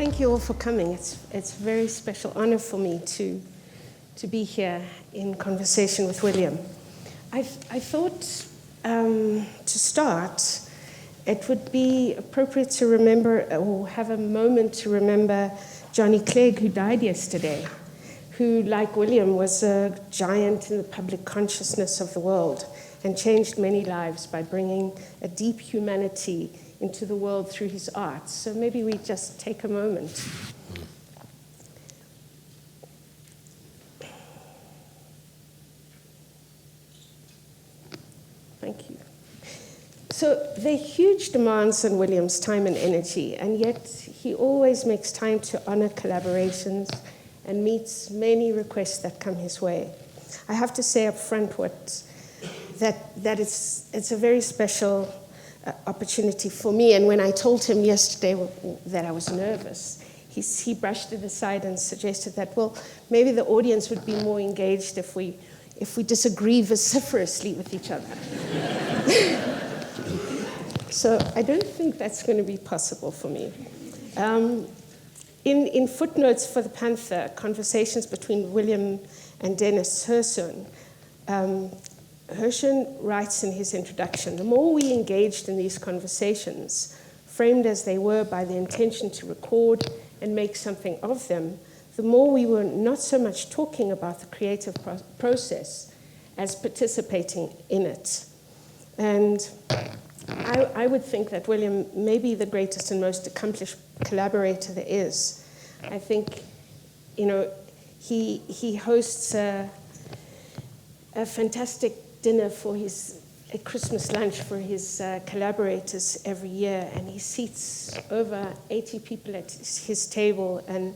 thank you all for coming. It's a very special honor for me to be here in conversation with William. I thought to start, it would be appropriate to remember or have a moment to remember Johnny Clegg, who died yesterday, who, like William, was a giant in the public consciousness of the world and changed many lives by bringing a deep humanity into the world through his art. So maybe we just take a moment. Thank you. So there are huge demands on William's time and energy, and yet he always makes time to honor collaborations and meets many requests that come his way. I have to say up front that it's a very special opportunity for me. And when I told him yesterday that I was nervous, he brushed it aside and suggested that, well, maybe the audience would be more engaged if we disagree vociferously with each other. So I don't think that's going to be possible for me. In footnotes for the Panther, conversations between William and Dennis Hirschhorn, Hirschhorn writes in his introduction, the more we engaged in these conversations, framed as they were by the intention to record and make something of them, the more we were not so much talking about the creative process as participating in it. And I would think that William may be the greatest and most accomplished collaborator there is. I think, he hosts a fantastic dinner for a Christmas lunch for his collaborators every year, and he seats over 80 people at his table and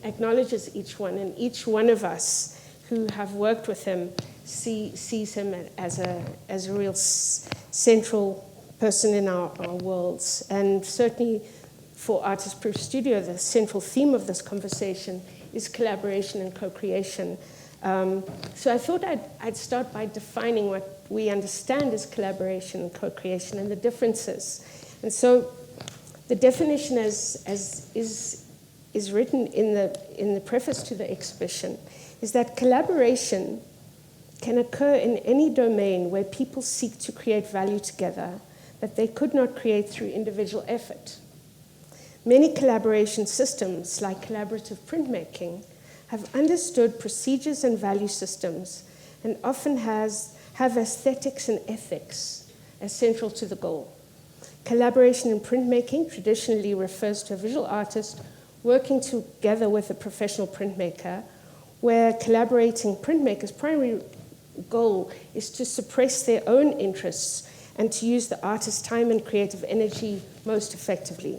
acknowledges each one, and each one of us who have worked with him sees him as a real central person in our worlds. And certainly for Artist Proof Studio, the central theme of this conversation is collaboration and co-creation. So I thought I'd start by defining what we understand as collaboration and co-creation and the differences. And so the definition as is written in the preface to the exhibition is that collaboration can occur in any domain where people seek to create value together that they could not create through individual effort. Many collaboration systems, like collaborative printmaking, have understood procedures and value systems and often have aesthetics and ethics as central to the goal. Collaboration in printmaking traditionally refers to a visual artist working together with a professional printmaker, where collaborating printmakers' primary goal is to suppress their own interests and to use the artist's time and creative energy most effectively.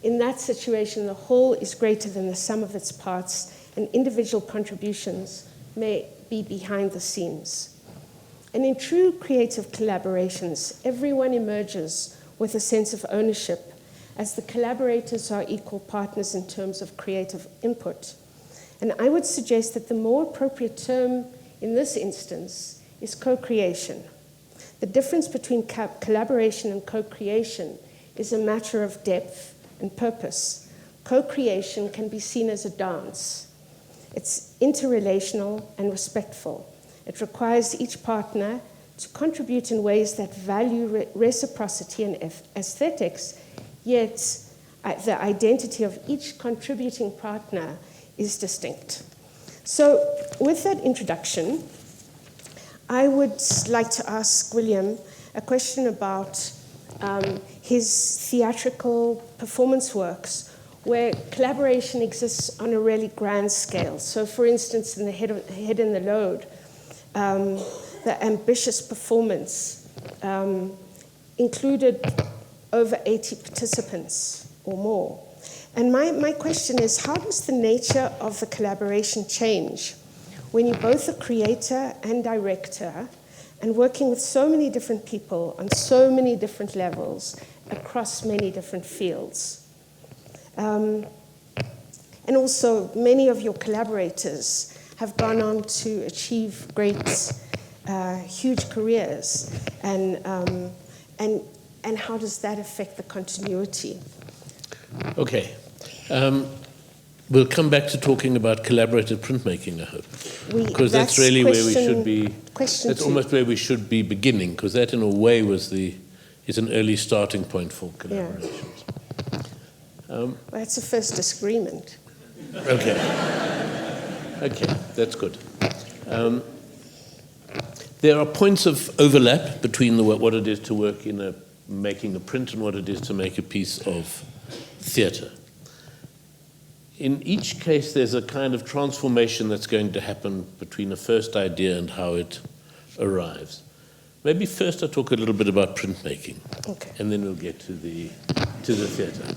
In that situation, the whole is greater than the sum of its parts, and individual contributions may be behind the scenes. And in true creative collaborations, everyone emerges with a sense of ownership, as the collaborators are equal partners in terms of creative input. And I would suggest that the more appropriate term in this instance is co-creation. The difference between collaboration and co-creation is a matter of depth and purpose. Co-creation can be seen as a dance. It's interrelational and respectful. It requires each partner to contribute in ways that value reciprocity and aesthetics, yet the identity of each contributing partner is distinct. So with that introduction, I would like to ask William a question about his theatrical performance works, where collaboration exists on a really grand scale. So for instance, in The Head and the Load, the ambitious performance included over 80 participants or more. And my question is, how does the nature of the collaboration change when you're both a creator and director and working with so many different people on so many different levels across many different fields? And also, many of your collaborators have gone on to achieve great, huge careers. And how does that affect the continuity? Okay. We'll come back to talking about collaborative printmaking, I hope. Because that's really where we should be. That's almost where we should be beginning, because that in a way is an early starting point for collaborations. Well, that's the first disagreement. Okay. Okay, that's good. There are points of overlap between what it is to work in making a print and what it is to make a piece of theatre. In each case, there's a kind of transformation that's going to happen between a first idea and how it arrives. Maybe first I'll talk a little bit about printmaking, and then we'll get to the theatre.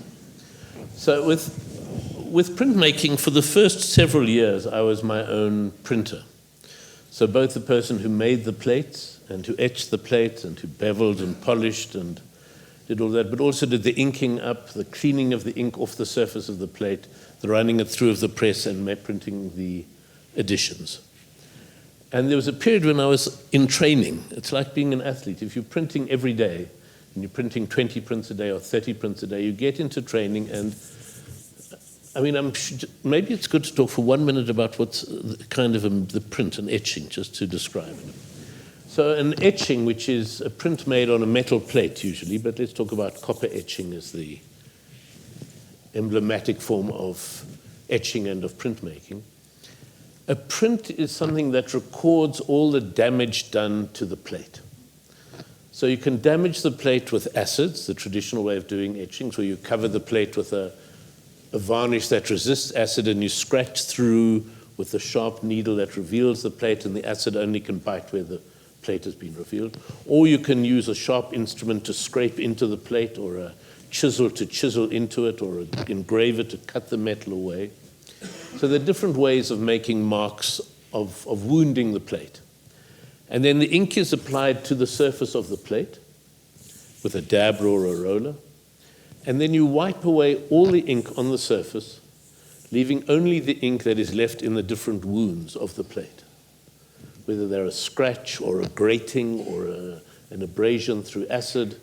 So with printmaking, for the first several years, I was my own printer. So both the person who made the plates and who etched the plates and who beveled and polished and did all that, but also did the inking up, the cleaning of the ink off the surface of the plate, the running it through of the press and printing the editions. And there was a period when I was in training. It's like being an athlete. If you're printing every day, and you're printing 20 prints a day or 30 prints a day, you get into training. And I mean, maybe it's good to talk for 1 minute about what's kind of the print and etching, just to describe it. So an etching, which is a print made on a metal plate usually, but let's talk about copper etching as the emblematic form of etching and of printmaking. A print is something that records all the damage done to the plate. So you can damage the plate with acids, the traditional way of doing etchings, where you cover the plate with a varnish that resists acid and you scratch through with a sharp needle that reveals the plate, and the acid only can bite where the plate has been revealed. Or you can use a sharp instrument to scrape into the plate, or a chisel to chisel into it, or an engraver to cut the metal away. So there are different ways of making marks of wounding the plate. And then the ink is applied to the surface of the plate with a dabber or a roller. And then you wipe away all the ink on the surface, leaving only the ink that is left in the different wounds of the plate. Whether they're a scratch or a grating or an abrasion through acid,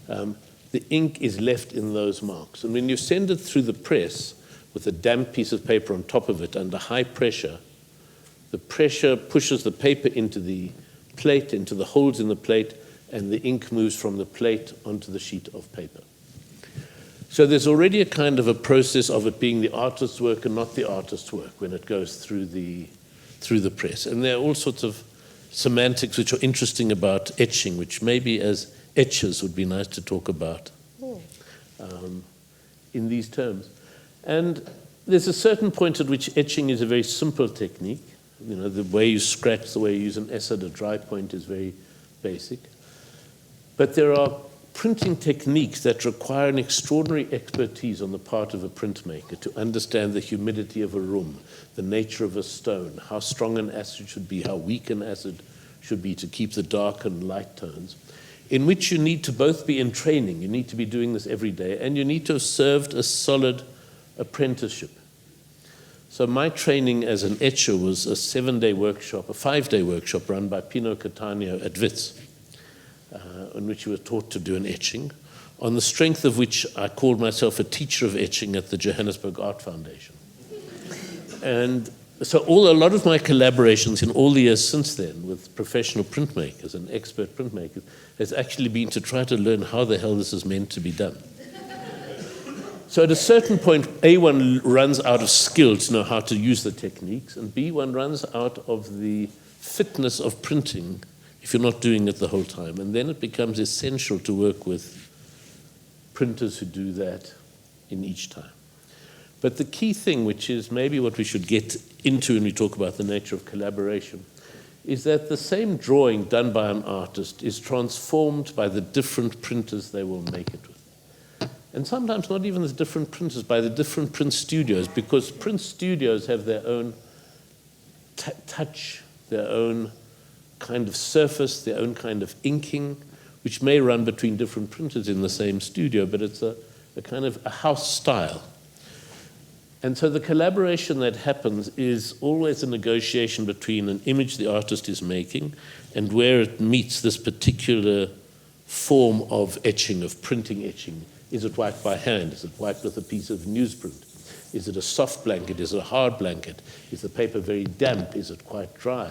the ink is left in those marks. And when you send it through the press with a damp piece of paper on top of it under high pressure, the pressure pushes the paper into the plate, into the holes in the plate, and the ink moves from the plate onto the sheet of paper. So there's already a kind of a process of it being the artist's work and not the artist's work when it goes through the press. And there are all sorts of semantics which are interesting about etching, which maybe as etchers would be nice to talk about in these terms. And there's a certain point at which etching is a very simple technique. You know, the way you scratch, the way you use an acid, a dry point is very basic. But there are printing techniques that require an extraordinary expertise on the part of a printmaker to understand the humidity of a room, the nature of a stone, how strong an acid should be, how weak an acid should be to keep the dark and light tones, in which you need to both be in training, you need to be doing this every day, and you need to have served a solid apprenticeship. So my training as an etcher was a 7-day workshop, a 5-day workshop run by Pino Cattaneo at Wits, in which you were taught to do an etching, on the strength of which I called myself a teacher of etching at the Johannesburg Art Foundation. And so a lot of my collaborations in all the years since then with professional printmakers and expert printmakers has actually been to try to learn how the hell this is meant to be done. So at a certain point, A, one runs out of skill to know how to use the techniques, and B, one runs out of the fitness of printing if you're not doing it the whole time. And then it becomes essential to work with printers who do that in each time. But the key thing, which is maybe what we should get into when we talk about the nature of collaboration, is that the same drawing done by an artist is transformed by the different printers they will make it with. And sometimes not even the different printers, by the different print studios, because print studios have their own touch, their own kind of surface, their own kind of inking, which may run between different printers in the same studio, but it's a kind of a house style. And so the collaboration that happens is always a negotiation between an image the artist is making and where it meets this particular form of etching, of printing etching. Is it wiped by hand? Is it wiped with a piece of newsprint? Is it a soft blanket? Is it a hard blanket? Is the paper very damp? Is it quite dry?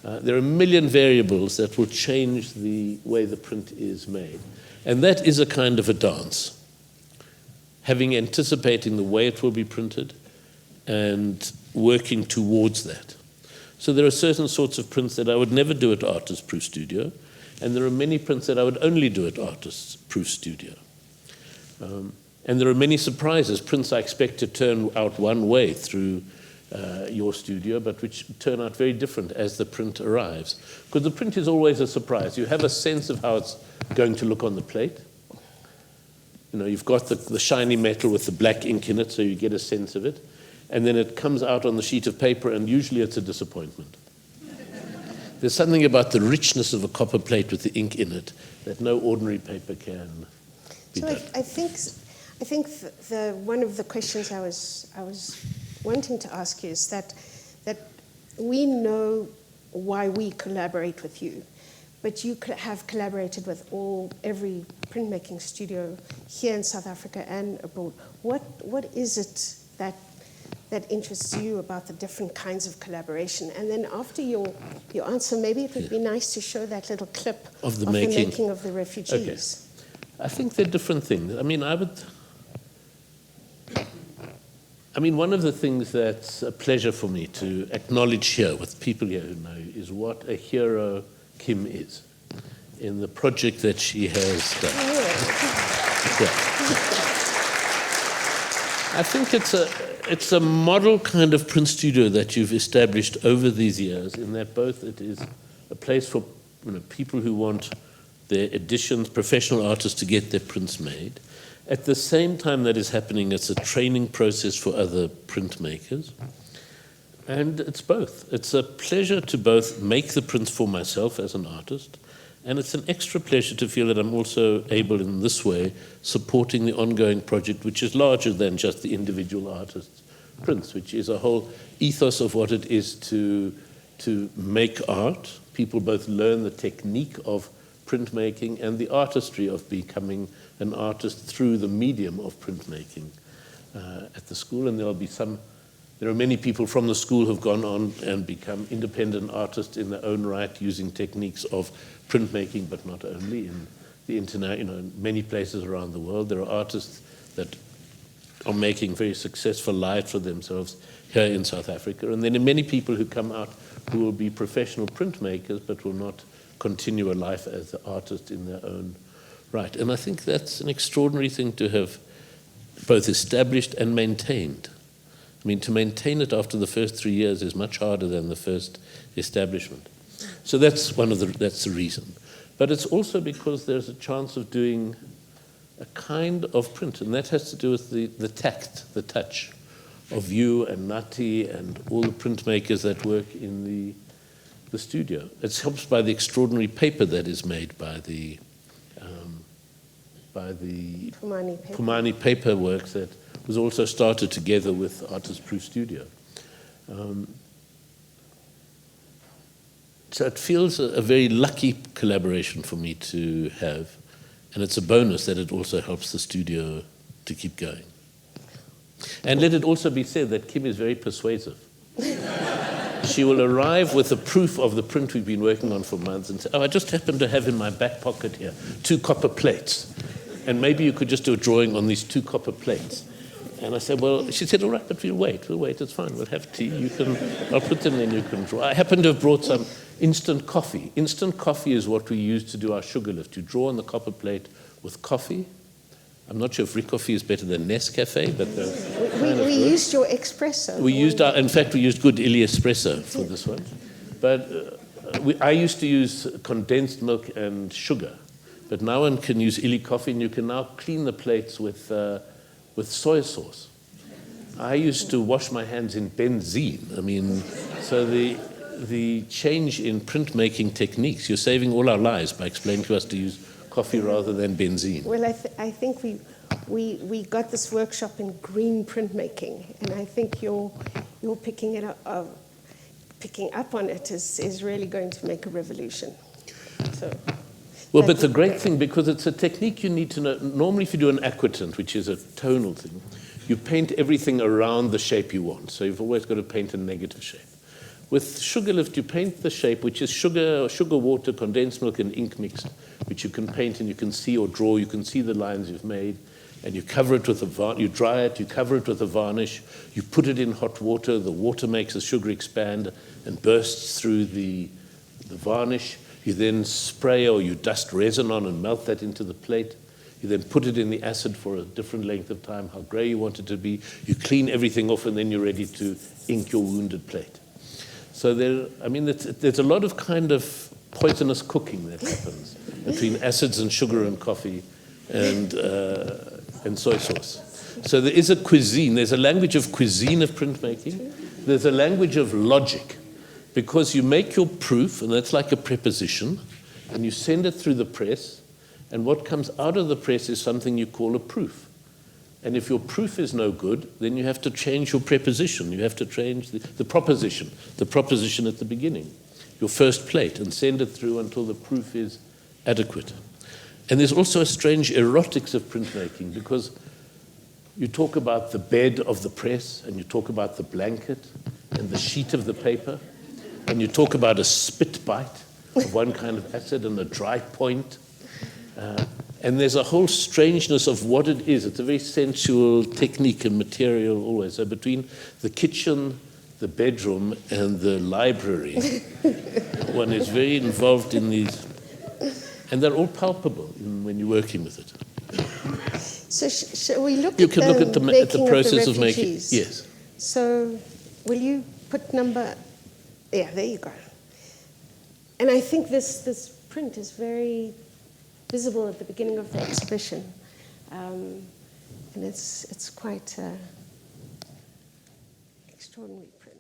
There are a million variables that will change the way the print is made. And that is a kind of a dance. Anticipating the way it will be printed and working towards that. So there are certain sorts of prints that I would never do at Artist's Proof Studio, and there are many prints that I would only do at Artist's Proof Studio. And there are many surprises, prints I expect to turn out one way through your studio, but which turn out very different as the print arrives. Because the print is always a surprise. You have a sense of how it's going to look on the plate. You know, you've got the shiny metal with the black ink in it, so you get a sense of it. And then it comes out on the sheet of paper, and usually it's a disappointment. There's something about the richness of a copper plate with the ink in it that no ordinary paper can be done. I think one of the questions I was wanting to ask you is that we know why we collaborate with you, but you have collaborated with every printmaking studio here in South Africa and abroad. What is it that interests you about the different kinds of collaboration? And then after your answer, maybe it would be nice to show that little clip of the making of the refugees. Okay. I think they're different things. One of the things that's a pleasure for me to acknowledge here with people here who know is what a hero Kim is in the project that she has done. Yeah. I think it's a model kind of print studio that you've established over these years, in that both it is a place for people who want their editions, professional artists to get their prints made. At the same time that is happening, it's a training process for other printmakers. And it's both. It's a pleasure to both make the prints for myself as an artist, and it's an extra pleasure to feel that I'm also able in this way supporting the ongoing project, which is larger than just the individual artist's prints, which is a whole ethos of what it is to make art. People both learn the technique of printmaking and the artistry of becoming an artist through the medium of printmaking at the school. And there are many people from the school who've gone on and become independent artists in their own right, using techniques of printmaking, but not only in the internet. In many places around the world, there are artists that are making very successful lives for themselves here in South Africa. And then there are many people who come out who will be professional printmakers, but will not continue a life as an artist in their own right. And I think that's an extraordinary thing to have both established and maintained. To maintain it after the first 3 years is much harder than the first establishment. So that's the reason. But it's also because there's a chance of doing a kind of print, and that has to do with the tact, the touch of you and Nati and all the printmakers that work in the studio. It's helped by the extraordinary paper that is made by the Pumani paper works that was also started together with Artist's Proof Studio. So it feels a very lucky collaboration for me to have, and it's a bonus that it also helps the studio to keep going. And let it also be said that Kim is very persuasive. She will arrive with a proof of the print we've been working on for months and say, I just happen to have in my back pocket here 2 copper plates. And maybe you could just do a drawing on these 2 copper plates. And I said, she said, all right, but we'll wait, it's fine, we'll have tea, I'll put them in, you can draw. I happen to have brought some instant coffee. Instant coffee is what we use to do our sugar lift. You draw on the copper plate with coffee. I'm not sure if Ricoffee is better than Nescafe, but we used your espresso. We used good Illy espresso for this one. But I used to use condensed milk and sugar. But now one can use Illy coffee, and you can now clean the plates with soy sauce. I used to wash my hands in benzene. So the change in printmaking techniques, you're saving all our lives by explaining to us to use coffee rather than benzene. Well, I think we got this workshop in green printmaking, and I think you're picking up on it is really going to make a revolution. So Well, but the great thing, because it's a technique you need to know, normally if you do an aquatint, which is a tonal thing, you paint everything around the shape you want. So you've always got to paint a negative shape. With sugar lift, you paint the shape, which is sugar, water, condensed milk, and ink mixed, which you can paint and you can see or draw. You can see the lines you've made, and you cover it with a varnish. You dry it, you cover it with a varnish. You put it in hot water. The water makes the sugar expand and bursts through the varnish. You then spray or you dust resin on and melt that into the plate. You then put it in the acid for a different length of time, how gray you want it to be. You clean everything off, and then you're ready to ink your wounded plate. So there's a lot of kind of poisonous cooking that happens between acids and sugar and coffee and soy sauce. So there is a cuisine. There's a language of cuisine of printmaking. There's a language of logic, because you make your proof, and that's like a preposition, and you send it through the press, and what comes out of the press is something you call a proof. And if your proof is no good, then you have to change your preposition. You have to change the proposition at the beginning, your first plate, and send it through until the proof is adequate. And there's also a strange erotics of printmaking, because you talk about the bed of the press, and you talk about the blanket and the sheet of the paper, and you talk about a spit bite of one kind of acid and a dry point. And there's a whole strangeness of what it is. It's a very sensual technique and material always. So between the kitchen, the bedroom, and the library, one is very involved in these. And they're all palpable when you're working with it. So shall we look you at can the look at the process of making. Yes. So will you put number... Yeah, there you go. And I think this print is very visible at the beginning of the exhibition. And it's quite extraordinary print.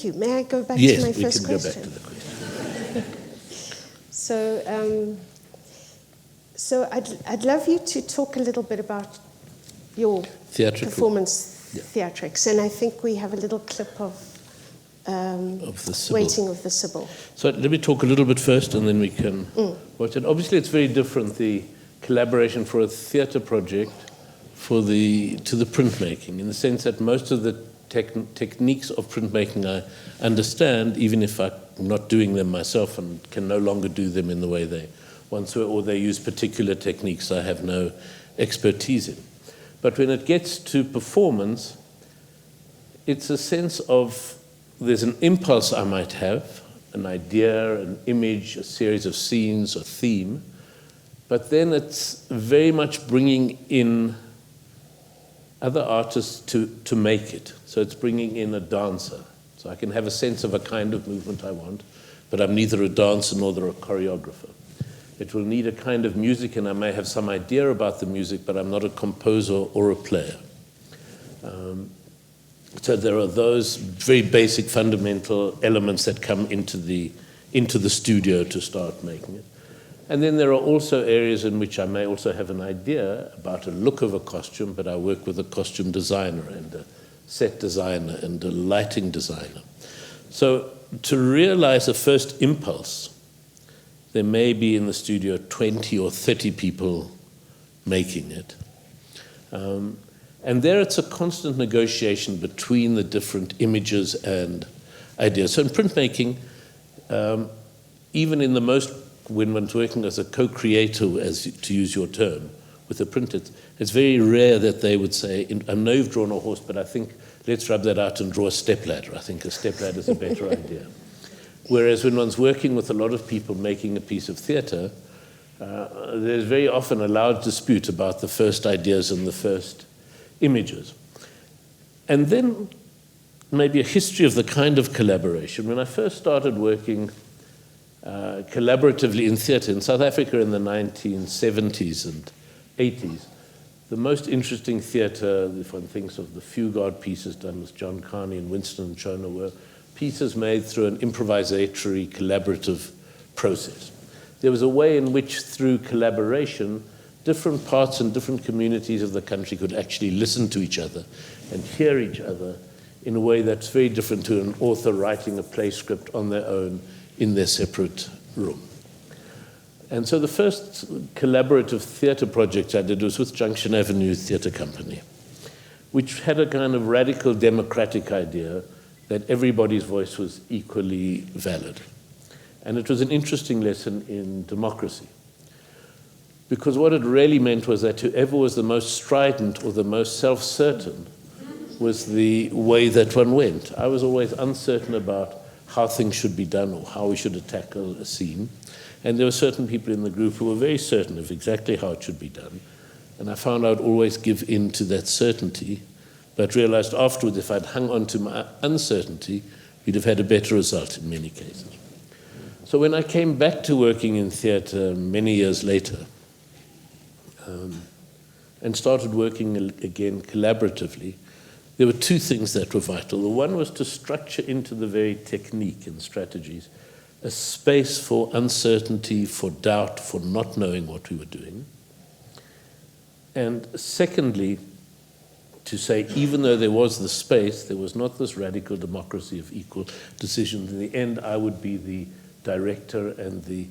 you. May I go back Yes, to my we first can go question? back to the question. So I'd love you to talk a little bit about your Theatrical. performance Yeah. theatrics, and I think we have a little clip of the Sybil. Waiting of the Sybil. So let me talk a little bit first, and then we can watch it. Obviously, it's very different, the collaboration for a theatre project to the printmaking, in the sense that most of the techniques of printmaking I understand, even if I'm not doing them myself and can no longer do them in the way they once were, or they use particular techniques I have no expertise in. But when it gets to performance, it's a sense of there's an impulse I might have, an idea, an image, a series of scenes, a theme, but then it's very much bringing in other artists to make it. So it's bringing in a dancer. So I can have a sense of a kind of movement I want, but I'm neither a dancer nor a choreographer. It will need a kind of music, and I may have some idea about the music, but I'm not a composer or a player. So there are those very basic fundamental elements that come into the studio to start making it. And then there are also areas in which I may also have an idea about a look of a costume, but I work with a costume designer and a set designer and a lighting designer. So to realize a first impulse, there may be in the studio 20 or 30 people making it. And there it's a constant negotiation between the different images and ideas. So in printmaking, even in the most, when one's working as a co-creator, as to use your term, with the print, it's very rare that they would say, I know you've drawn a horse, but I think let's rub that out and draw a stepladder. I think a stepladder is a better idea. Whereas when one's working with a lot of people making a piece of theatre, there's very often a loud dispute about the first ideas and the first images. And then maybe a history of the kind of collaboration. When I first started working collaboratively in theatre in South Africa in the 1970s and 80s, the most interesting theatre, if one thinks of the Fugard pieces done with John Carney and Winston and Chona, were pieces made through an improvisatory, collaborative process. There was a way in which, through collaboration, different parts and different communities of the country could actually listen to each other and hear each other in a way that's very different to an author writing a play script on their own in their separate room. And so the first collaborative theatre project I did was with Junction Avenue Theatre Company, which had a kind of radical democratic idea that everybody's voice was equally valid. And it was an interesting lesson in democracy. Because what it really meant was that whoever was the most strident or the most self-certain was the way that one went. I was always uncertain about how things should be done or how we should tackle a scene. And there were certain people in the group who were very certain of exactly how it should be done. And I found I would always give in to that certainty, but realized afterwards if I'd hung on to my uncertainty, we'd have had a better result in many cases. So when I came back to working in theatre many years later, and started working again collaboratively, there were two things that were vital. The one was to structure into the very technique and strategies a space for uncertainty, for doubt, for not knowing what we were doing. And secondly, to say, even though there was the space, there was not this radical democracy of equal decisions. In the end, I would be the director and the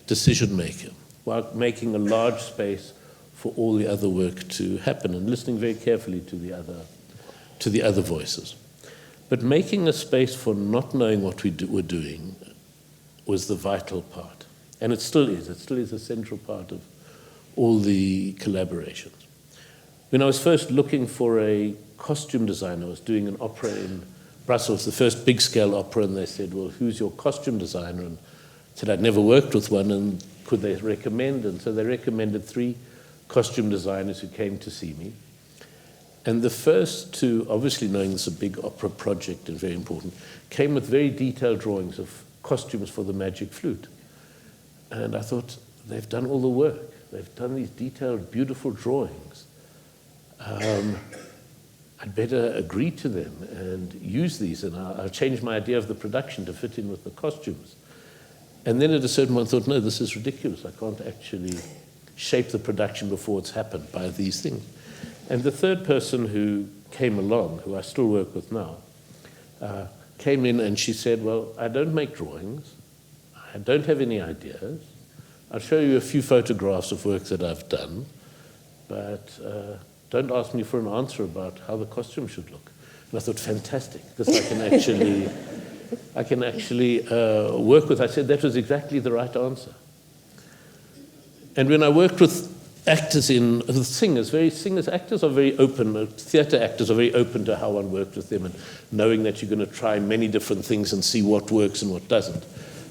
decision maker, while making a large space for all the other work to happen and listening very carefully to the other voices. But making a space for not knowing what we were doing was the vital part. And it still is. It still is a central part of all the collaborations. When I was first looking for a costume designer, I was doing an opera in Brussels, the first big-scale opera, and they said, well, who's your costume designer? And I said I'd never worked with one, and could they recommend? And so they recommended 3 costume designers who came to see me. And the first two, obviously knowing this is a big opera project and very important, came with very detailed drawings of costumes for the Magic Flute. And I thought, they've done all the work. They've done these detailed, beautiful drawings. I'd better agree to them and use these, and I'll change my idea of the production to fit in with the costumes. And then at a certain point I thought, no, this is ridiculous. I can't actually shape the production before it's happened by these things. And the third person who came along, who I still work with now, came in and she said, well, I don't make drawings. I don't have any ideas. I'll show you a few photographs of work that I've done, but don't ask me for an answer about how the costume should look. And I thought, fantastic, this I can actually work with. I said that was exactly the right answer. And when I worked with actors actors are very open, theatre actors are very open to how one works with them and knowing that you're going to try many different things and see what works and what doesn't.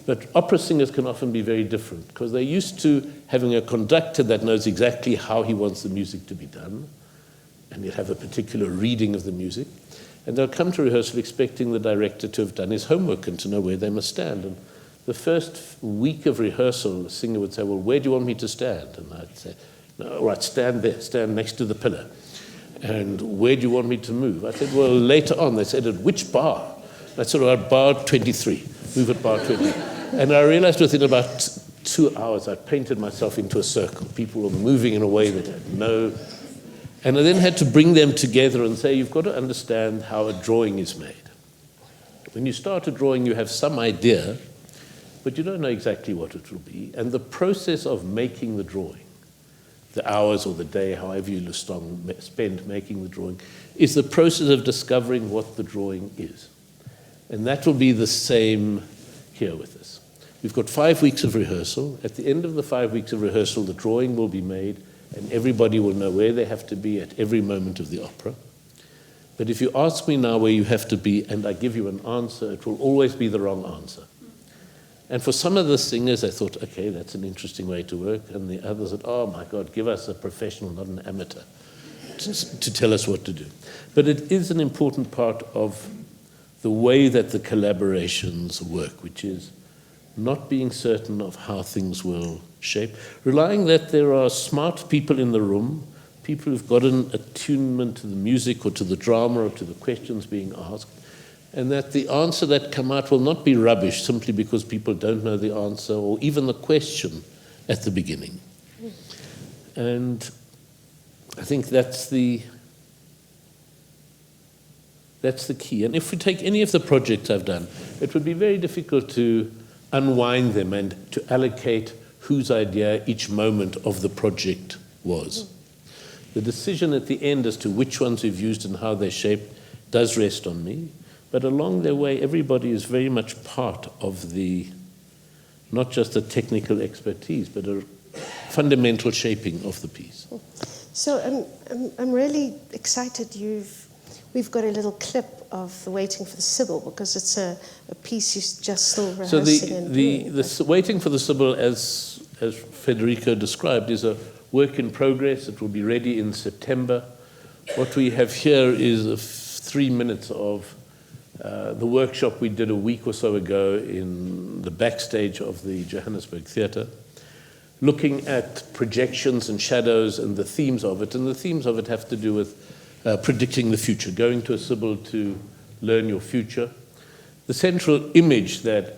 But opera singers can often be very different because they're used to having a conductor that knows exactly how he wants the music to be done, and he'll have a particular reading of the music. And they'll come to rehearsal expecting the director to have done his homework and to know where they must stand. And the first week of rehearsal, the singer would say, well, where do you want me to stand? And I'd say, no, all right, stand there, stand next to the pillar. And where do you want me to move? I said, well, later on. They said, at which bar? I said, well, at bar 23. Move at bar 20. And I realized within about 2 hours, I painted myself into a circle. People were moving in a way that had no... And I then had to bring them together and say, you've got to understand how a drawing is made. When you start a drawing, you have some idea, but you don't know exactly what it will be. And the process of making the drawing, the hours or the day, however you spend making the drawing, is the process of discovering what the drawing is. And that will be the same here with us. We've got 5 weeks of rehearsal. At the end of the 5 weeks of rehearsal, the drawing will be made, and everybody will know where they have to be at every moment of the opera. But if you ask me now where you have to be, and I give you an answer, it will always be the wrong answer. And for some of the singers, I thought, okay, that's an interesting way to work. And the others said, oh my God, give us a professional, not an amateur, to tell us what to do. But it is an important part of the way that the collaborations work, which is not being certain of how things will shape, relying that there are smart people in the room, people who've got an attunement to the music or to the drama or to the questions being asked, and that the answer that come out will not be rubbish simply because people don't know the answer or even the question at the beginning. And I think that's the key. And if we take any of the projects I've done, it would be very difficult to unwind them and to allocate whose idea each moment of the project was. The decision at the end as to which ones we've used and how they're shaped does rest on me, but along their way, everybody is very much part of the, not just the technical expertise, but a fundamental shaping of the piece. So I'm really excited we've got a little clip of the Waiting for the Sybil, because it's a piece you're just still rehearsing. So the Waiting for the Sybil, as Federico described, is a work in progress. It will be ready in September. What we have here is 3 minutes of the workshop we did a week or so ago in the backstage of the Johannesburg Theatre, looking at projections and shadows and the themes of it. And the themes of it have to do with predicting the future, going to a Sybil to learn your future. The central image that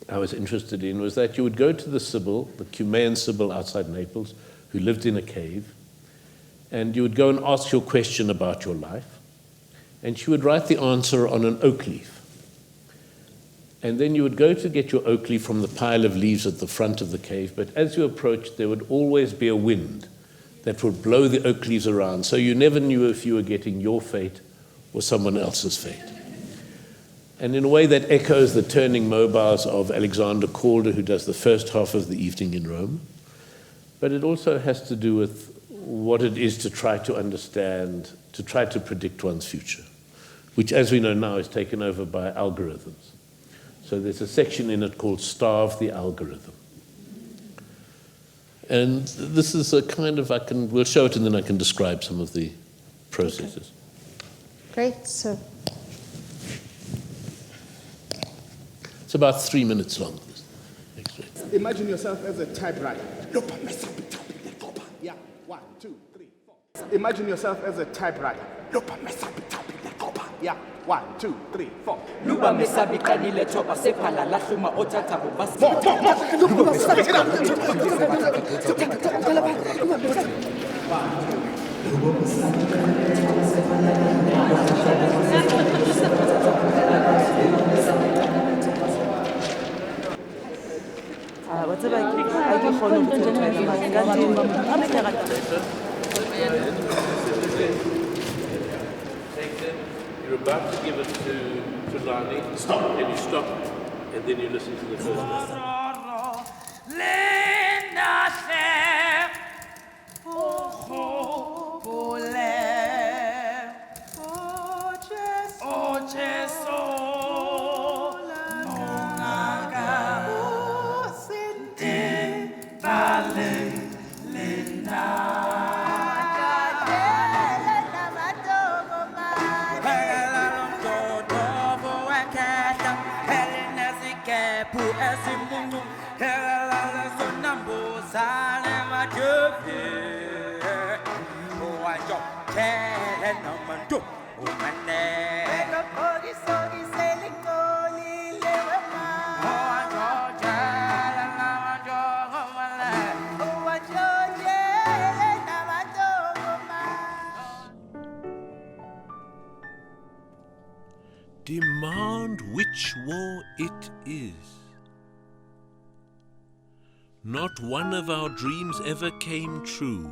I was interested in was that you would go to the Sybil, the Cumaean Sybil outside Naples, who lived in a cave, and you would go and ask your question about your life, and she would write the answer on an oak leaf. And then you would go to get your oak leaf from the pile of leaves at the front of the cave, but as you approached, there would always be a wind that would blow the oak leaves around, so you never knew if you were getting your fate or someone else's fate. And in a way that echoes the turning mobiles of Alexander Calder, who does the first half of the evening in Rome. But it also has to do with what it is to try to understand, to try to predict one's future, which, as we know now, is taken over by algorithms. So there's a section in it called Starve the Algorithm. And this is a kind of, we'll show it and then I can describe some of the processes. Okay. Great, so. It's about 3 minutes long. Imagine yourself as a typewriter. Yeah, 1, 2, 3, 4. Imagine yourself as a typewriter. Yeah, 1, 2, 3, 4. Luba mesabikanile thoba sephala lahluma othatha bobasi. You're about to give it to Lani. Stop. And you stop, and then you listen to the first one. Demand which war it is. Not one of our dreams ever came true.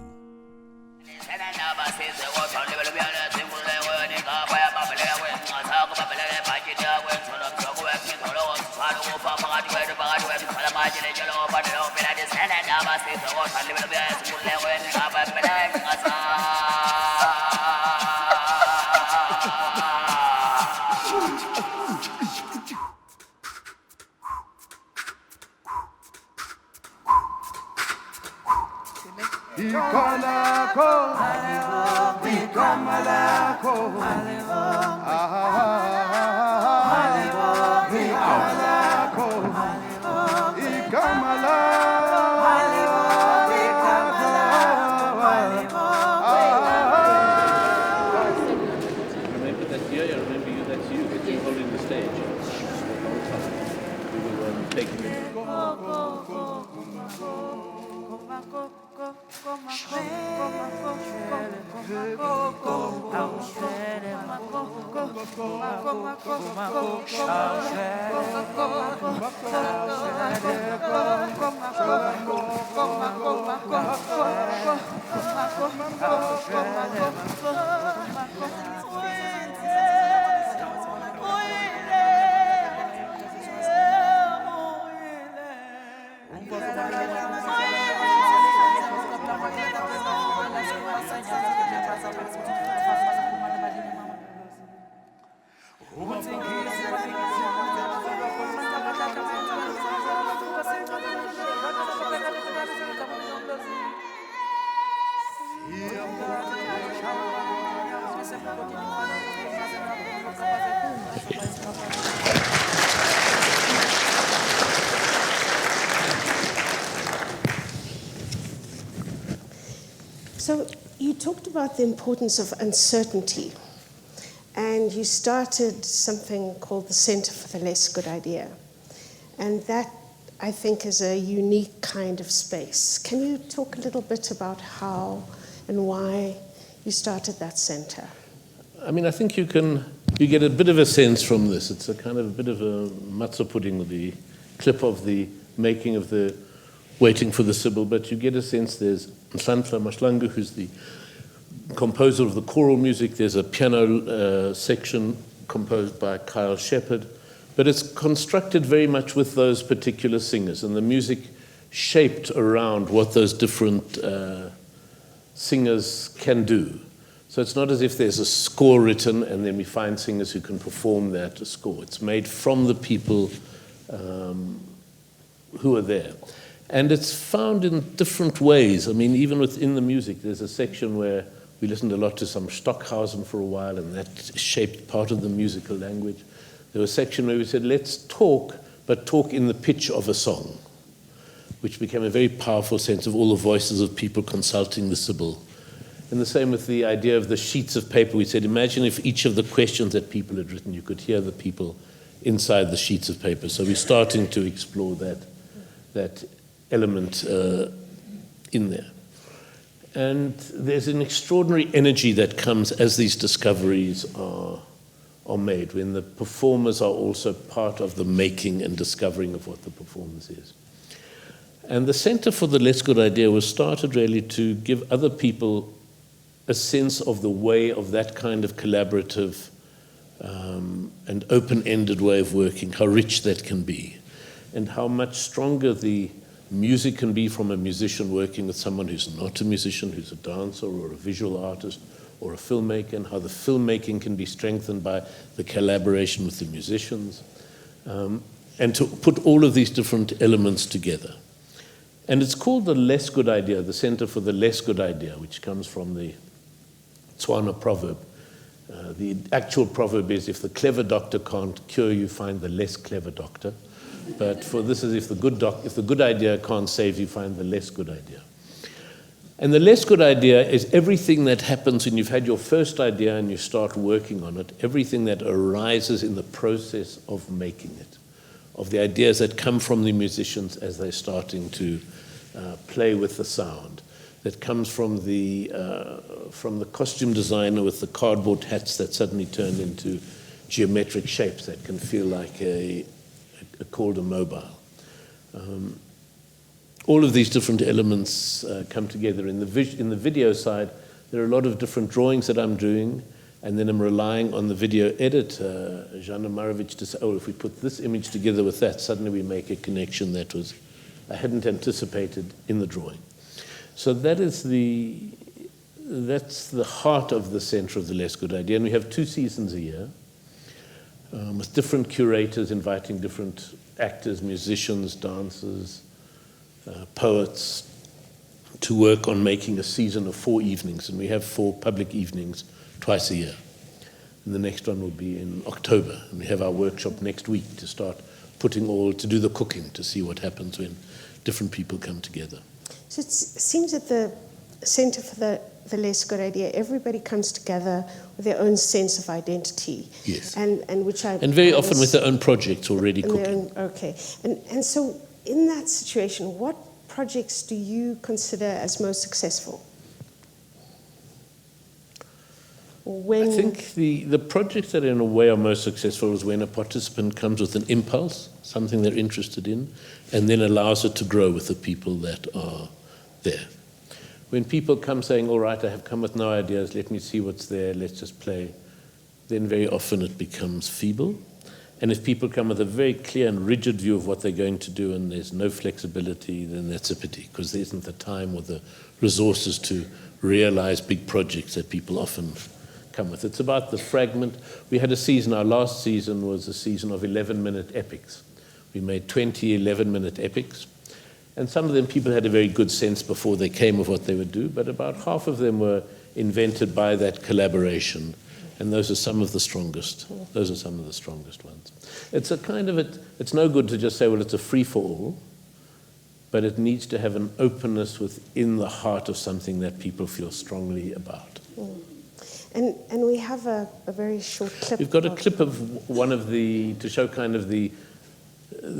Remember that year? I remember you. That's you. That you're holding the stage. The whole time. We were taking it. So you talked about the importance of uncertainty, and you started something called the Center for the Less Good Idea. And that, I think, is a unique kind of space. Can you talk a little bit about how and why you started that center? I mean, I think you get a bit of a sense from this. It's a kind of a bit of a matzo pudding, the clip of the making of the Waiting for the Sibyl, but you get a sense there's Nhlanhla Mahlangu, who's the composer of the choral music. There's a piano section composed by Kyle Shepard, but it's constructed very much with those particular singers, and the music shaped around what those different singers can do. So it's not as if there's a score written and then we find singers who can perform that score. It's made from the people who are there. And it's found in different ways. I mean, even within the music, there's a section where we listened a lot to some Stockhausen for a while, and that shaped part of the musical language. There was a section where we said, let's talk, but talk in the pitch of a song, which became a very powerful sense of all the voices of people consulting the Sibyl. And the same with the idea of the sheets of paper. We said, imagine if each of the questions that people had written, you could hear the people inside the sheets of paper. So we're starting to explore that element in there. And there's an extraordinary energy that comes as these discoveries are made, when the performers are also part of the making and discovering of what the performance is. And the Center for the Less Good Idea was started really to give other people a sense of the way of that kind of collaborative and open-ended way of working, how rich that can be, and how much stronger the music can be from a musician working with someone who's not a musician, who's a dancer or a visual artist or a filmmaker, and how the filmmaking can be strengthened by the collaboration with the musicians, and to put all of these different elements together. And it's called the Less Good Idea, the Center for the Less Good Idea, which comes from the Tswana proverb. The actual proverb is, if the clever doctor can't cure you, find the less clever doctor. But for this is, if the good idea can't save you, find the less good idea. And the less good idea is everything that happens when you've had your first idea and you start working on it, everything that arises in the process of making it, of the ideas that come from the musicians as they're starting to play with the sound, that comes from the costume designer with the cardboard hats that suddenly turn into geometric shapes that can feel like called a mobile. All of these different elements come together. In the video side, there are a lot of different drawings that I'm doing, and then I'm relying on the video editor, Jana Marovic, to say, oh, if we put this image together with that, suddenly we make a connection that I hadn't anticipated in the drawing. So that's the heart of the Center of the Less Good Idea. And we have 2 seasons a year with different curators inviting different actors, musicians, dancers, poets to work on making a season of 4 evenings. And we have 4 public evenings twice a year. And the next one will be in October. And we have our workshop next week to start to do the cooking, to see what happens when different people come together. So it seems at the Center for the Less Good Idea, everybody comes together with their own sense of identity. Yes. And very often with their own projects already cooking. Okay. And so in that situation, what projects do you consider as most successful? I think the projects that in a way are most successful is when a participant comes with an impulse, something they're interested in, and then allows it to grow with the people that are there. When people come saying, all right, I have come with no ideas, let me see what's there, let's just play, then very often it becomes feeble. And if people come with a very clear and rigid view of what they're going to do and there's no flexibility, then that's a pity, because there isn't the time or the resources to realize big projects that people often come with. It's about the fragment. We had a season, our last season was a season of 11-minute epics. We made 20 11-minute epics. And some of them people had a very good sense before they came of what they would do, but about half of them were invented by that collaboration. And those are some of the strongest. Those are some of the strongest ones. It's a kind of it's no good to just say, well, it's a free-for-all, but it needs to have an openness within the heart of something that people feel strongly about. And we have a very short clip. We've got a clip of one of to show kind of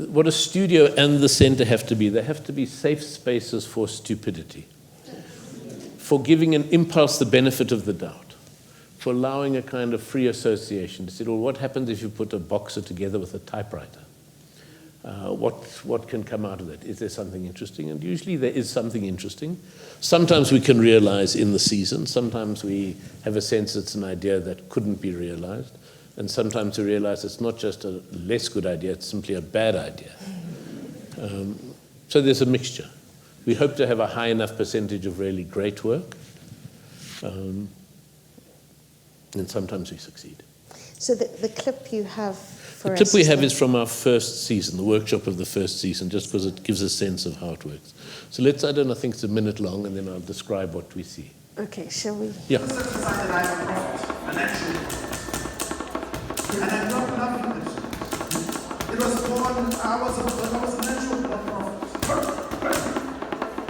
what a studio and the center have to be. They have to be safe spaces for stupidity, for giving an impulse the benefit of the doubt, for allowing a kind of free association. To say, well, what happens if you put a boxer together with a typewriter? What can come out of that? Is there something interesting? And usually there is something interesting. Sometimes we can realize in the season. Sometimes we have a sense it's an idea that couldn't be realized. And sometimes we realize it's not just a less good idea, it's simply a bad idea. So there's a mixture. We hope to have a high enough percentage of really great work. And sometimes we succeed. So the clip you have for us... The clip we have is from our first season, the workshop of the first season, just because it gives a sense of how it works. So I think it's a minute long, and then I'll describe what we see. Okay, shall we? Yeah. And I'm not loving this. It was born, I was a natural prophet.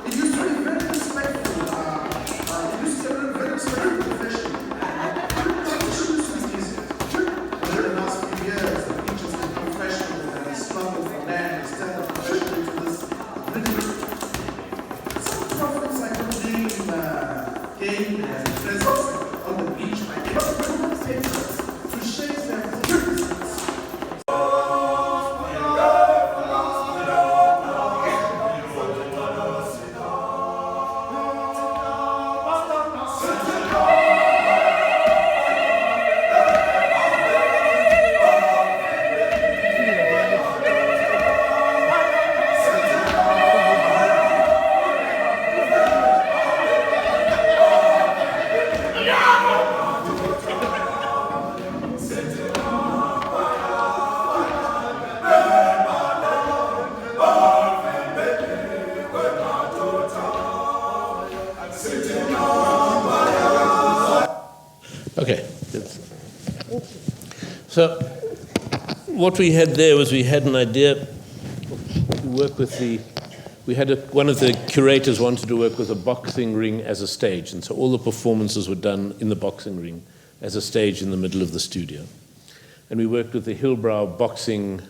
It used to be very respectful. It used to be very So what we had there was we had an idea to work with one of the curators wanted to work with a boxing ring as a stage, and so all the performances were done in the boxing ring as a stage in the middle of the studio. And we worked with the Hillbrow Boxing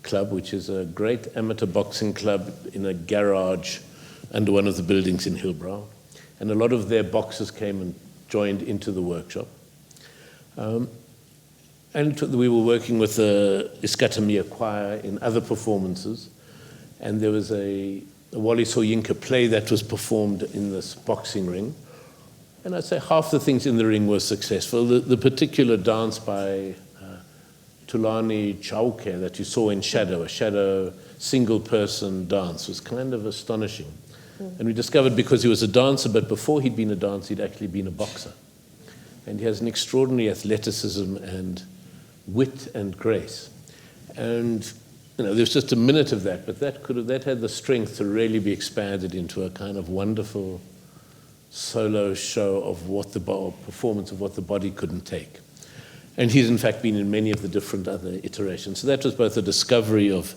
Club, which is a great amateur boxing club in a garage under one of the buildings in Hillbrow. And a lot of their boxers came and joined into the workshop. And we were working with the Iskatamia choir in other performances. And there was a Wally Soyinka play that was performed in this boxing ring. And I'd say half the things in the ring were successful. The particular dance by Tulani Chauke that you saw in Shadow, a shadow single-person dance, was kind of astonishing. And we discovered because he was a dancer, but before he'd been a dancer, he'd actually been a boxer. And he has an extraordinary athleticism and wit and grace. And there was just a minute of that, but that had the strength to really be expanded into a kind of wonderful solo show of performance of what the body couldn't take. And he's in fact been in many of the different other iterations. So that was both a discovery of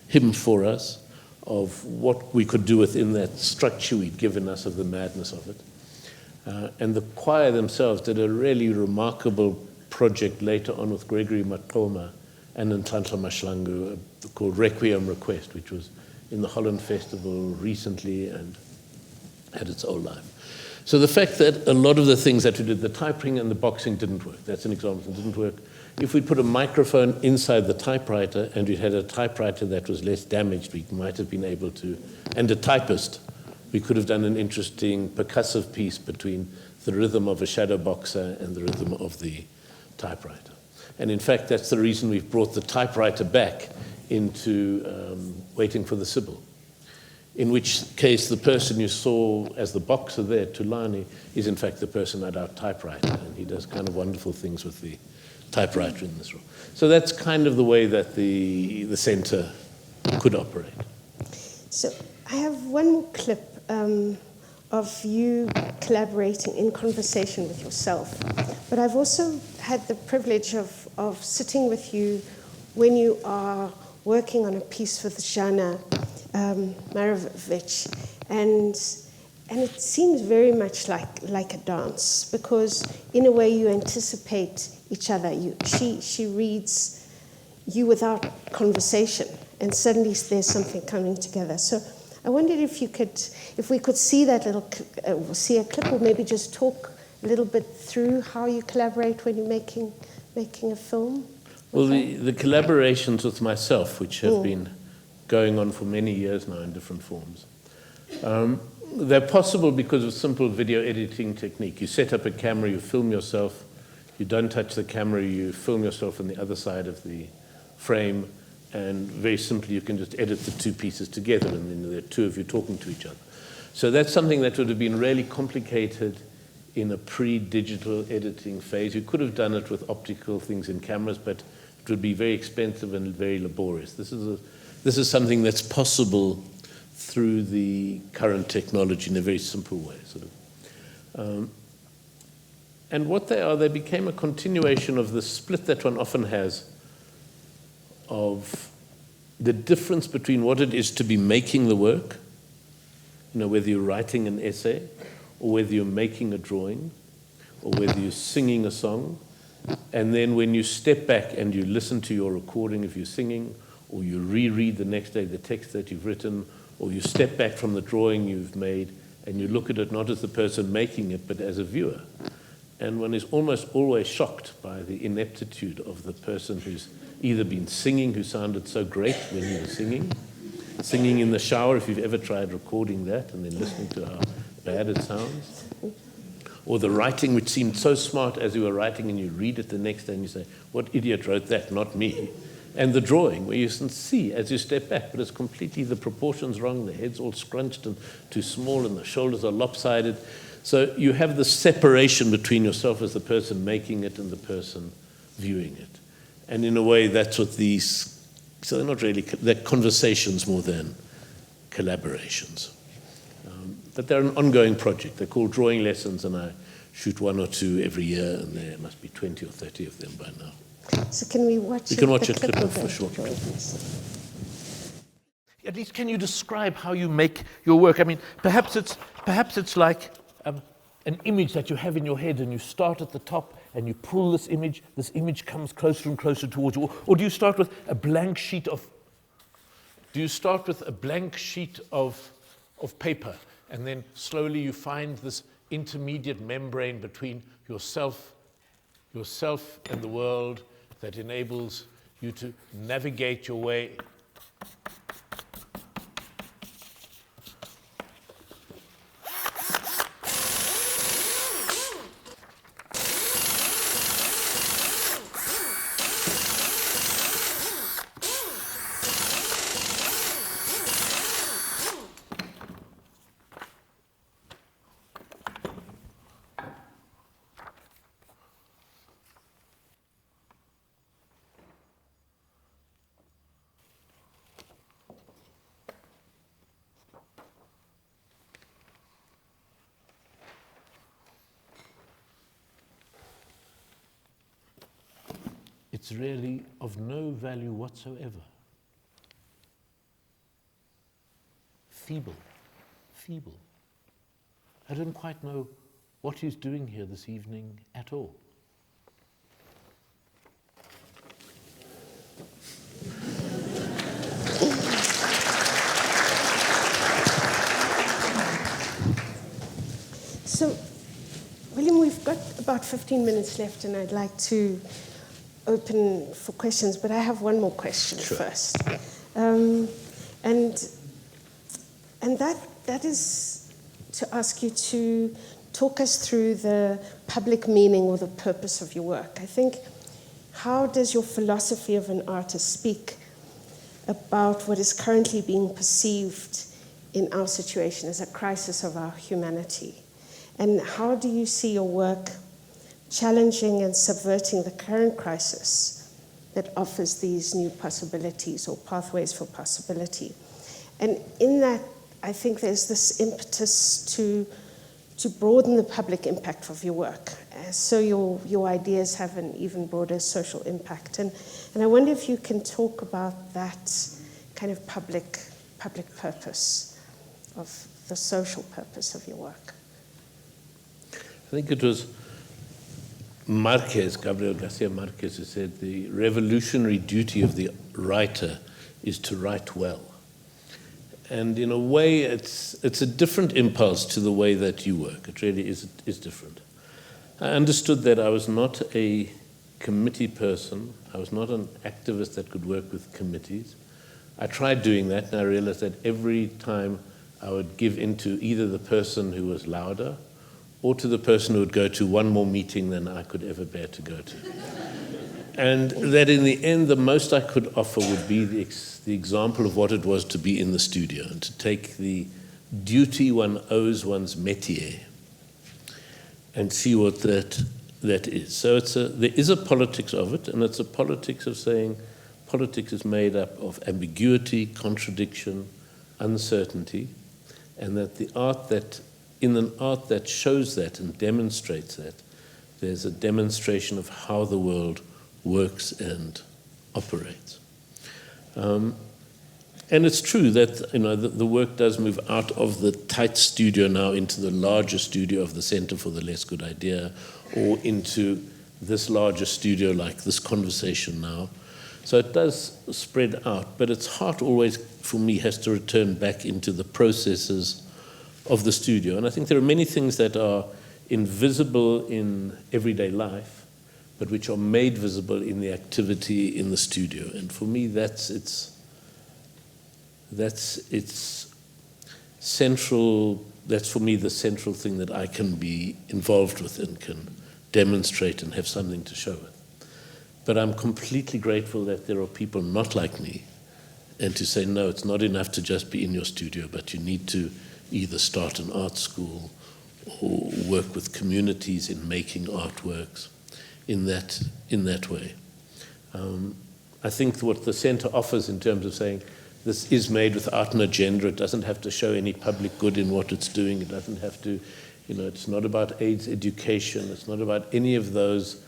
him for us, of what we could do within that structure we'd given us, of the madness of it. And the choir themselves did a really remarkable project later on with Gregory Matoma and Nhlanhla Mahlangu called Requiem Request, which was in the Holland Festival recently and had its whole life. So the fact that a lot of the things that we did, the typewriting and the boxing didn't work. That's an example. It didn't work. If we put a microphone inside the typewriter and we had a typewriter that was less damaged, we might have been able to, and a typist, we could have done an interesting percussive piece between the rhythm of a shadow boxer and the rhythm of the typewriter. And in fact, that's the reason we've brought the typewriter back into Waiting for the Sybil, in which case the person you saw as the boxer there, Tulani, is in fact the person at our typewriter, and he does kind of wonderful things with the typewriter in this room. So that's kind of the way that the center could operate. So I have one more clip of you collaborating in conversation with yourself. But I've also had the privilege of sitting with you when you are working on a piece with Jana Marovic, and it seems very much like a dance, because in a way you anticipate each other. She reads you without conversation, and suddenly there's something coming together. So I wondered if we could see that see a clip, or maybe just talk a little bit through how you collaborate when you're making a film. Well, the collaborations with myself, which have been going on for many years now in different forms, they're possible because of simple video editing technique. You set up a camera, you film yourself, you don't touch the camera, you film yourself on the other side of the frame, and very simply you can just edit the two pieces together, and then there are two of you talking to each other. So that's something that would have been really complicated in a pre-digital editing phase. You could have done it with optical things in cameras, but it would be very expensive and very laborious. This is something that's possible through the current technology in a very simple way. And what they became a continuation of the split that one often has of the difference between what it is to be making the work, whether you're writing an essay, or whether you're making a drawing, or whether you're singing a song, and then when you step back and you listen to your recording if you're singing, or you reread the next day the text that you've written, or you step back from the drawing you've made and you look at it not as the person making it, but as a viewer. And one is almost always shocked by the ineptitude of the person who's either been singing, who sounded so great when he was singing in the shower, if you've ever tried recording that and then listening to how bad it sounds, or the writing, which seemed so smart as you were writing, and you read it the next day and you say, what idiot wrote that, not me. And the drawing, where you can see as you step back, but it's completely, the proportions wrong, the head's all scrunched and too small, and the shoulders are lopsided. So you have the separation between yourself as the person making it and the person viewing it. And in a way, that's what so they're not really, they're conversations more than collaborations. But they're an ongoing project. They're called drawing lessons, and I shoot one or two every year, and there must be 20 or 30 of them by now. So can we watch We can watch a clip clip of of a that, short Joy, clip. please? At least can you describe how you make your work? I mean, perhaps it's like an image that you have in your head, and you start at the top and you pull this image comes closer and closer towards you. Or do you start with a blank sheet of paper, and then slowly you find this intermediate membrane between yourself and the world that enables you to navigate your way? It's really of no value whatsoever. Feeble. I don't quite know what he's doing here this evening at all. So, William, we've got about 15 minutes left, and I'd like to open for questions, but I have one more question first. And that is to ask you to talk us through the public meaning or the purpose of your work. I think, how does your philosophy of an artist speak about what is currently being perceived in our situation as a crisis of our humanity? And how do you see your work challenging and subverting the current crisis that offers these new possibilities or pathways for possibility? And in that, I think there's this impetus to broaden the public impact of your work, so your ideas have an even broader social impact. And I wonder if you can talk about that kind of public purpose, of the social purpose of your work. I think it was Gabriel Garcia Marquez, who said the revolutionary duty of the writer is to write well. And in a way, it's a different impulse to the way that you work. It really is different. I understood that I was not a committee person. I was not an activist that could work with committees. I tried doing that, and I realized that every time I would give in to either the person who was louder or to the person who would go to one more meeting than I could ever bear to go to. And that in the end, the most I could offer would be the example of what it was to be in the studio and to take the duty one owes one's métier and see what that is. So there is a politics of it, and it's a politics of saying politics is made up of ambiguity, contradiction, uncertainty, and that in an art that shows that and demonstrates that, there's a demonstration of how the world works and operates. And it's true that the work does move out of the tight studio now into the larger studio of the Center for the Less Good Idea, or into this larger studio like this conversation now. So it does spread out, but its heart always, for me, has to return back into the processes of the studio. And I think there are many things that are invisible in everyday life, but which are made visible in the activity in the studio. And for me, that's its central, that's for me the central thing that I can be involved with and can demonstrate and have something to show with. But I'm completely grateful that there are people not like me, and to say, no, it's not enough to just be in your studio, but you need to either start an art school or work with communities in making artworks in that way. I think what the center offers in terms of saying this is made with art and agenda, it doesn't have to show any public good in what it's doing, it doesn't have to, it's not about AIDS education, it's not about any of those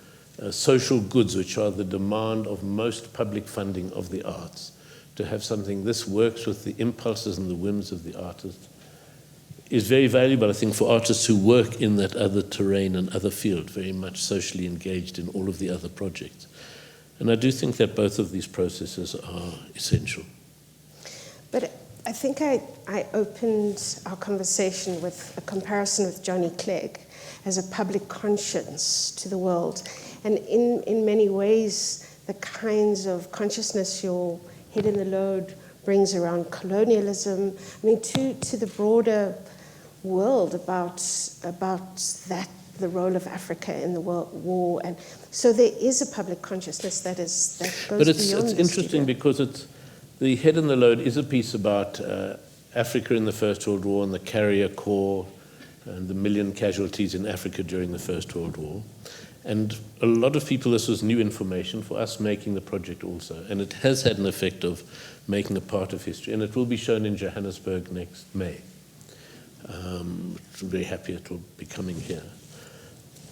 social goods, which are the demand of most public funding of the arts. To have something this works with the impulses and the whims of the artist is very valuable, I think, for artists who work in that other terrain and other field, very much socially engaged in all of the other projects. And I do think that both of these processes are essential. But I think I opened our conversation with a comparison with Johnny Clegg as a public conscience to the world. And in many ways, the kinds of consciousness your Head in the Load brings around colonialism, I mean, to the broader world about that, the role of Africa in the world war. And so there is a public consciousness that goes beyond. But it's interesting because the Head in the Load is a piece about Africa in the First World War and the Carrier Corps and the 1 million casualties in Africa during the First World War. And a lot of people, this was new information for us making the project also. And it has had an effect of making a part of history. And it will be shown in Johannesburg next May. I'm very happy it will be coming here.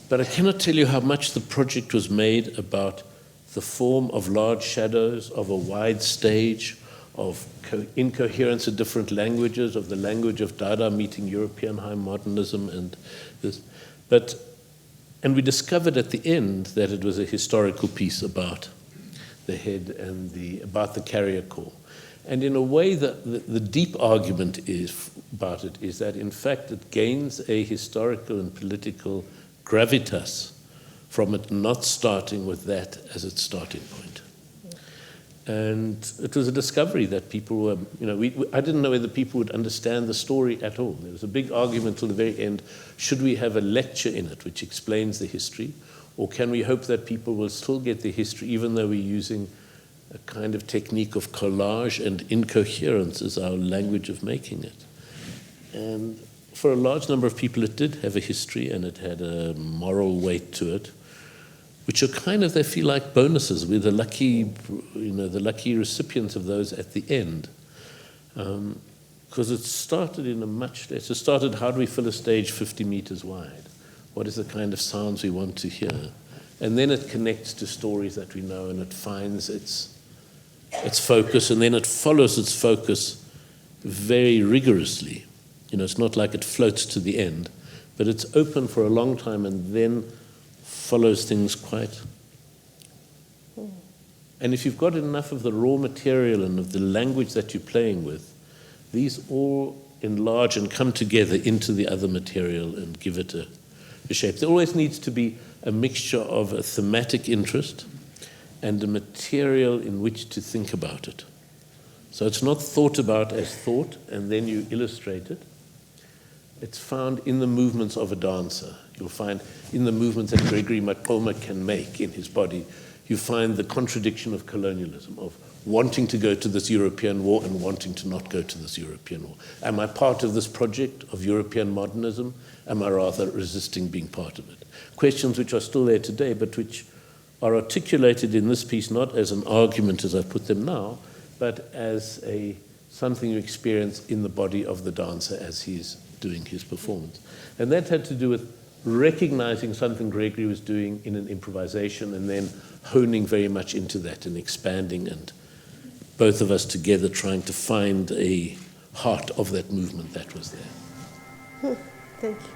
But I cannot tell you how much the project was made about the form of large shadows, of a wide stage, of incoherence of different languages, of the language of Dada meeting European high modernism and this. And we discovered at the end that it was a historical piece about the head and about the Carrier Corps. And in a way, the deep argument about it is that, in fact, it gains a historical and political gravitas from it not starting with that as its starting point. And it was a discovery that people were, I didn't know whether people would understand the story at all. There was a big argument till the very end. Should we have a lecture in it which explains the history? Or can we hope that people will still get the history even though we're using a kind of technique of collage and incoherence as our language of making it? And for a large number of people it did have a history and it had a moral weight to it, which are kind of, they feel like bonuses. We're the lucky recipients of those at the end. Because it started in a much less, it started, how do we fill a stage 50 meters wide? What is the kind of sounds we want to hear? And then it connects to stories that we know and it finds its focus, and then it follows its focus very rigorously. It's not like it floats to the end, but it's open for a long time and then follows things quite. And if you've got enough of the raw material and of the language that you're playing with, these all enlarge and come together into the other material and give it a shape. There always needs to be a mixture of a thematic interest and a material in which to think about it. So it's not thought about as thought and then you illustrate it. It's found in the movements of a dancer. You'll find in the movements that Gregory Makoma can make in his body, you find the contradiction of colonialism, of wanting to go to this European war and wanting to not go to this European war. Am I part of this project of European modernism? Am I rather resisting being part of it? Questions which are still there today, but which are articulated in this piece not as an argument as I put them now, but as something you experience in the body of the dancer as he's doing his performance. And that had to do with recognizing something Gregory was doing in an improvisation and then honing very much into that and expanding, and both of us together trying to find a heart of that movement that was there. Thank you.